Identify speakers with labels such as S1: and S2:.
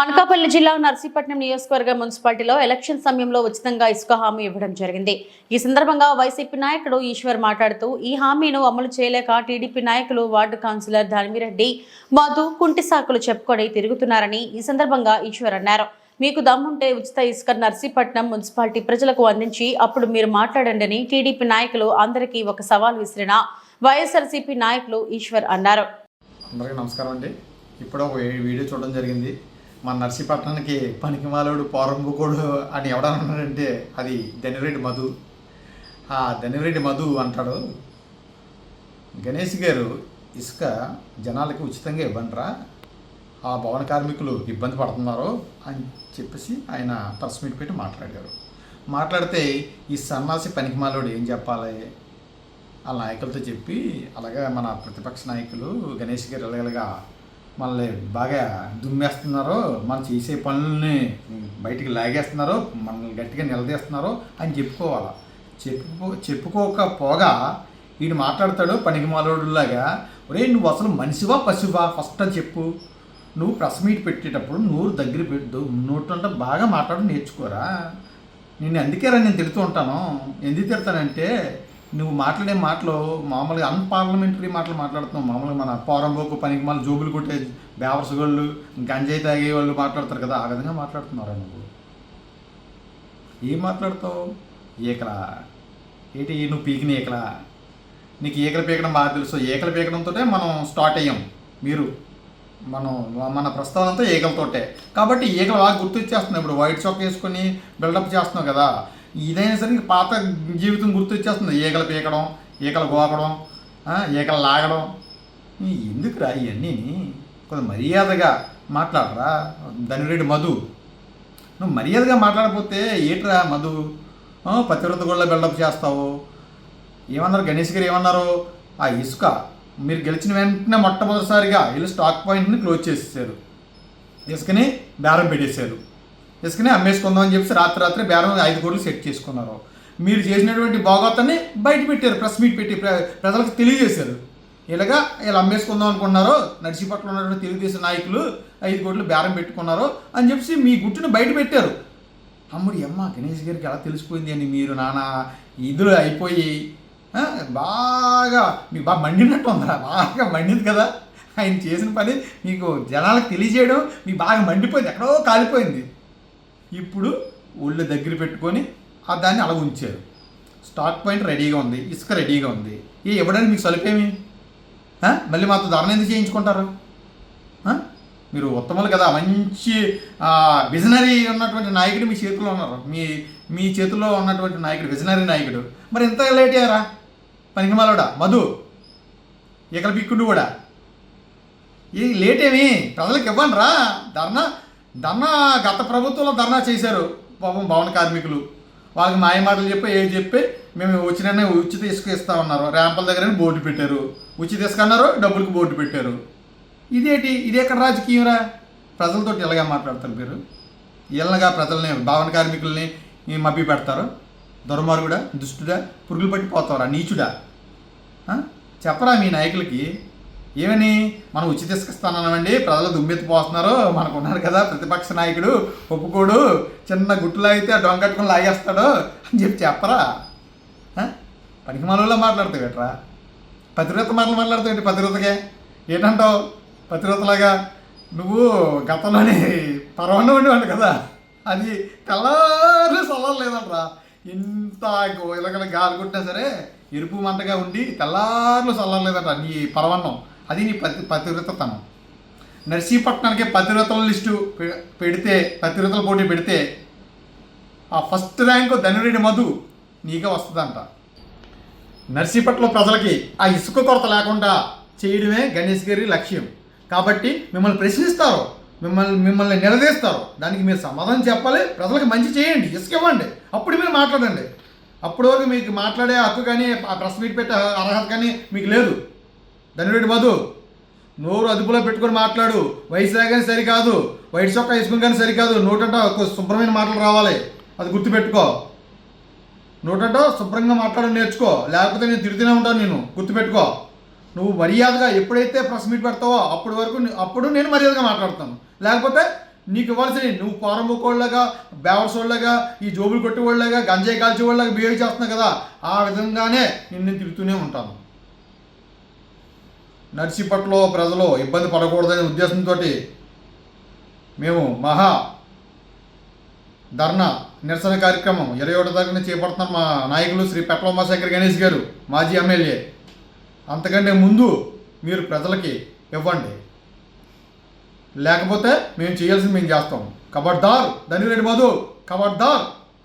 S1: అనకాపల్లి జిల్లా నర్సీపట్నం నియోజకవర్గ మున్సిపాలిటీలో ఎలక్షన్ సమయంలో ఉచితంగా ఇసుక హామీ ఇవ్వడం జరిగింది. ఈ సందర్భంగా వైసీపీ నాయకుడు ఈశ్వర్ మాట్లాడుతూ ఈ హామీను అమలు చేయలేక టీడీపీ నాయకులు వార్డు కౌన్సిలర్ ధర్మిరెడ్డి మధు కుంటి సాకులు చెప్పుకొని తిరుగుతున్నారని ఈ సందర్భంగా ఈశ్వర్ అన్నారు. మీకు దమ్ముంటే ఉచిత ఇసుక నర్సీపట్నం మున్సిపాలిటీ ప్రజలకు అందించి అప్పుడు మీరు మాట్లాడండి. టీడీపీ నాయకులు అందరికీ ఒక సవాల్ విసిరిన వైఎస్ఆర్సీపీ నాయకులు ఈశ్వర్ అన్నారు.
S2: అందరికీ నమస్కారం అండి. ఇప్పుడు ఒక వీడియో చూడడం జరిగింది. మన నర్సీపట్నానికి పనికిమాలోడు పోరంబుకోడు అని ఎవడన్నాడంటే అది ధనిరెడ్డి మధు. ఆ ధనిరెడ్డి మధు అంటాడు, గణేష్ గారు ఇసుక జనాలకి ఉచితంగా ఇవ్వండిరా, ఆ భవన కార్మికులు ఇబ్బంది పడుతున్నారు అని చెప్పేసి ఆయన ప్రెస్ మీట్ పెట్టి మాట్లాడారు. మాట్లాడితే ఈ సన్నాసి పనికిమాలోడు ఏం చెప్పాలి ఆ నాయకులతో చెప్పి, అలాగే మన ప్రతిపక్ష నాయకులు గణేష్ గారు ఇలాగగా మనల్ని బాగా దుమ్మేస్తున్నారో, మనం చేసే పనుల్ని బయటికి లాగేస్తున్నారో, మనల్ని గట్టిగా నిలదీస్తున్నారో అని చెప్పుకోవాలా. చెప్పుకోకపోగా వీడు మాట్లాడతాడు పనికిమాలోడులాగా. ఒరే నువ్వు అసలు మనిషివా పశువా ఫస్ట్ అని చెప్పు. నువ్వు ప్రెస్ మీట్ పెట్టేటప్పుడు నోరు దగ్గర పెట్టు, నోటంటే బాగా మాట్లాడు నేర్చుకోరా. నేను అందుకే నేను తిడుతూ ఉంటాను. ఎందుకు తిడతానంటే నువ్వు మాట్లాడే మాటలు మామూలుగా అన్పార్లమెంటరీ మాటలు మాట్లాడుతున్నావు. మామూలుగా మన పోరంబోకు పనికిమాల జోబులు కొట్టే బేవర్సగోళ్ళు గంజాయి తాగే వాళ్ళు మాట్లాడతారు కదా, ఆ విధంగా మాట్లాడుతున్నారా నువ్వు? ఏం మాట్లాడతావు? ఈకలా ఏంటి నువ్వు పీకిన ఈకలా? నీకు ఈకలు పీకడం బాగా తెలుసు. ఈకలు పీకడంతో మనం స్టార్ట్ అయ్యాం. మన ప్రస్తావన అంతా ఈకలతోటే. కాబట్టి ఈకలు బాగా గుర్తొచ్చేస్తున్నావు. ఇప్పుడు వైట్ షాక్ వేసుకొని బిల్డప్ చేస్తున్నావు కదా, ఇదైనా సరే పాత జీవితం గుర్తొచ్చేస్తుంది. ఈకలు పీకడం, ఈకలు గోకడం, ఈకలు లాగడం. ఎందుకురా ఇవన్నీ? కొంత మర్యాదగా మాట్లాడరా ధనిరెడ్డి మధు. నువ్వు మర్యాదగా మాట్లాడకపోతే ఏట్రా మధు? పతివ్రత కూడా బిల్డప్ చేస్తావు. ఏమన్నారు గణేష్ గారు? ఏమన్నారు? ఆ ఇసుక మీరు గెలిచిన వెంటనే మొట్టమొదటిసారిగా వీళ్ళు స్టాక్ పాయింట్ని క్లోజ్ చేసేసారు. ఇసుకని బేరం పెట్టేశారు. ఇసుకని అమ్మేసుకుందామని చెప్పి రాత్రి బేరం 5 కోట్లు సెట్ చేసుకున్నారు. మీరు చేసినటువంటి భోగతాన్ని బయట పెట్టారు, ప్రెస్ మీట్ పెట్టి ప్రజలకు తెలియజేశారు. వీళ్ళు అమ్మేసుకుందాం అనుకున్నారు, నర్సీపట్నంలో ఉన్నటువంటి తెలుగుదేశం నాయకులు 5 కోట్లు బేరం పెట్టుకున్నారు అని చెప్పి మీ గుట్టును బయట పెట్టారు. అమ్ముడి అమ్మ గణేష్ గారికి ఎలా తెలిసిపోయింది అని మీరు నానా ఇదులు అయిపోయి మీకు బాగా మండినట్టు ఉందా? బాగా మండింది కదా ఆయన చేసిన పని. మీకు జనాలకు తెలియజేయడం మీకు బాగా మండిపోయింది, ఎక్కడో కాలిపోయింది. ఇప్పుడు ఒళ్ళు దగ్గర పెట్టుకొని దాన్ని అలా ఉంచారు. స్టాక్ పాయింట్ రెడీగా ఉంది, ఇసుక రెడీగా ఉంది. ఇవ్వడానికి మీకు సలిపేమి? మళ్ళీ మాతో ధరణ ఎందుకు చేయించుకుంటారు? మీరు ఉత్తములు కదా, మంచి విజనరీ ఉన్నటువంటి నాయకుడు మీ చేతిలో ఉన్నారు. మీ చేతిలో ఉన్నటువంటి నాయకుడు విజనరీ నాయకుడు. మరి ఎంత లేట్ అయ్యారా పనికిమాలోడా మధు? ఈకల పిక్కుండు కూడా లేట్ ఏమి? ప్రజలకు ఇవ్వండి రా ధర్నా. గత ప్రభుత్వంలో ధర్నా చేశారు పాపం భవన కార్మికులు. వాళ్ళకి మాయమాటలు చెప్పి మేము వచ్చిన ఉచిత ఇసుక ఇస్తా ఉన్నారు. ర్యాంపుల దగ్గర బోర్డు పెట్టారు. ఉచిత ఇసుక అన్నారు, డబ్బులకు బోర్డు పెట్టారు. ఇది ఎక్కడ రాజకీయం రా? ప్రజలతో ఇలాగా మాట్లాడతారు మీరు. ఇళ్ళగా ప్రజల్ని భవన కార్మికుల్ని మభ్య పెడతారు. దుర్మార్గుడా, దుష్టుడా, పురుగులు పట్టిపోతారా, నీచుడా? చెప్పరా మీ నాయకులకి ఏమని? మనం ఉచిత ఇసుకిస్తానండి, ప్రజలు దుమ్మెత్తిపోతున్నారు, మనకు ఉన్నాడు కదా ప్రతిపక్ష నాయకుడు ఒప్పుకోడు, చిన్న గుట్టులో అయితే ఆ డొంగ కట్టుకొని లాగేస్తాడు అని చెప్పరా? పనికిమాలలో మాట్లాడతావు ఎట్రా? పతివ్రత మాటలు మాట్లాడతావు ఏంటి? పతివ్రతకే ఏంటంటావు? పతివ్రతలాగా నువ్వు గతంలోనే పరవాన ఉండేవాడు కదా, అది తెల్లారు సొల్లం లేదంట్రా. ఇంత ఇలాగ గాలి కొట్టినా సరే ఎరుపు మంటగా ఉండి తెల్లారులు సల్లం లేదంట నీ పరవన్నం. అది నీ పతివ్రతతనం. నర్సీపట్నానికి పతివ్రతల లిస్టు పెడితే, పతివ్రతల పోటీ పెడితే ఆ ఫస్ట్ ర్యాంకు ధనిరెడ్డి మధు నీకే వస్తుందంట. నర్సీపట్నం ప్రజలకి ఆ ఇసుక కొరత లేకుండా చేయడమే గణేష్ గారి లక్ష్యం. కాబట్టి మిమ్మల్ని ప్రశ్నిస్తారు, మిమ్మల్ని నిలదీస్తారు. దానికి మీరు సమాధానం చెప్పాలి. ప్రజలకు మంచి చేయండి, ఇసుక ఇవ్వండి, అప్పుడు మీరు మాట్లాడండి. అప్పటి వరకు మీకు మాట్లాడే హక్కు కానీ ఆ ప్రెస్ మీట్ పెట్టే అర్హత కానీ మీకు లేదు. ధనిరెడ్డి మధు నోరు అదుపులో పెట్టుకొని మాట్లాడు. వయసు కానీ సరికాదు, వైట్ చొక్కా వేసుకుని కానీ సరికాదు. నోటంట శుభ్రమైన మాటలు రావాలి, అది గుర్తుపెట్టుకో. నోటంట శుభ్రంగా మాట్లాడడం నేర్చుకో, లేకపోతే నేను తిడుతూనే ఉంటాను. నేను గుర్తుపెట్టుకో. నువ్వు మర్యాదగా ఎప్పుడైతే ప్రెస్ మీట్ పెడతావో అప్పుడు నేను మర్యాదగా మాట్లాడతాను. లేకపోతే నీకు ఇవ్వాల్సిన నువ్వు పోరముకోళ్ళగా బేవర్సోళ్ళగా ఈ జోబులు కొట్టేవాళ్ళగా గంజాయి కాల్చేవాళ్ళగా బిహేవ్ చేస్తున్నావు కదా, ఆ విధంగానే నిన్ను తిరుగుతూనే ఉంటాను. నర్సీపట్లో ప్రజలు ఇబ్బంది పడకూడదనే ఉద్దేశంతో మేము మహా ధర్నా నిరసన కార్యక్రమం 21 తారీఖున చేపడుతున్నారు మా నాయకులు శ్రీ పెట్ల ఉమాశేఖర్ గణేష్ గారు, మాజీ ఎమ్మెల్యే. అంతకంటే ముందు మీరు ప్రజలకి ఇవ్వండి, లేకపోతే మేము చేయాల్సింది మేము చేస్తాం. ఖబర్దార్ ధనిరెడ్డి మధు, ఖబర్దార్.